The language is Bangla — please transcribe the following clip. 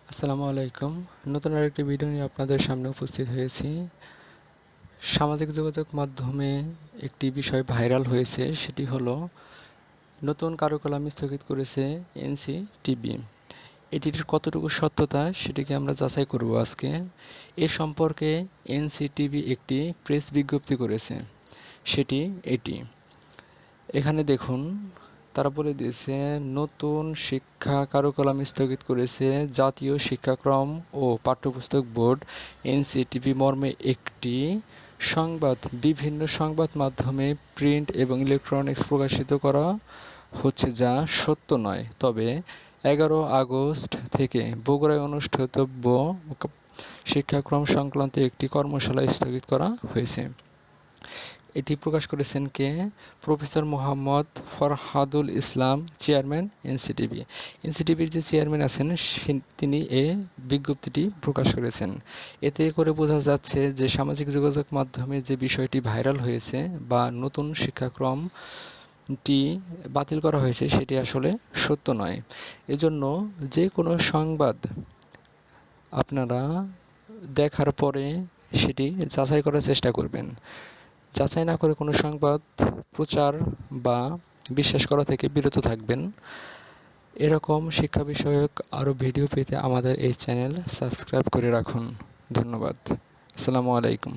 আসসালামু আলাইকুম। নতুন আরেকটি ভিডিও নিয়ে আপনাদের সামনে উপস্থিত হয়েছি। সামাজিক যোগাযোগ মাধ্যমে একটি বিষয় ভাইরাল হয়েছে, সেটি হলো নতুন কার্যক্রম স্থগিত করেছে এনসিটিবি। এটির কতটুকু সত্যতা সেটিকে আমরা যাচাই করব আজকে। এ সম্পর্কে এনসিটিবি একটি প্রেস বিজ্ঞপ্তি করেছে, সেটি এটি। এখানে দেখুন, তারা বলে দিয়েছে নতুন শিক্ষা কার্যক্রম স্থগিত করেছে জাতীয় শিক্ষাক্রম ও পাঠ্যপুস্তক বোর্ড এনসিটিবি মর্মে একটি সংবাদ বিভিন্ন সংবাদ মাধ্যমে প্রিন্ট এবং ইলেকট্রনিক্স প্রকাশিত করা হচ্ছে, যা সত্য নয়। তবে 11 আগস্ট থেকে বগুড়ায় অনুষ্ঠিতব্য শিক্ষাক্রম সংক্রান্ত একটি কর্মশালা স্থগিত করা হয়েছে। এটি প্রকাশ করেছেন কে? প্রফেসর মোহাম্মদ ফরহাদুল ইসলাম, চেয়ারম্যান এনসিটিবি। এনসিটিবির যে চেয়ারম্যান আছেন তিনি বিজ্ঞপ্তিটি প্রকাশ করেছেন। এতে করে বোঝা যাচ্ছে যে সামাজিক যোগাযোগ মাধ্যমে যে বিষয়টি ভাইরাল হয়েছে বা নতুন শিক্ষাক্রমটি বাতিল করা হয়েছে সেটি আসলে সত্য নয়। এজন্য যে কোনো সংবাদ আপনারা দেখার পরে সেটি যাচাই করার চেষ্টা করবেন। যাচাই না করে কোনো সংবাদ প্রচার বা বিশ্বাস করা থেকে বিরত থাকবেন। এরকম শিক্ষা বিষয়ক আরও ভিডিও পেতে আমাদের এই চ্যানেল সাবস্ক্রাইব করে রাখুন। ধন্যবাদ। আসসালামু আলাইকুম।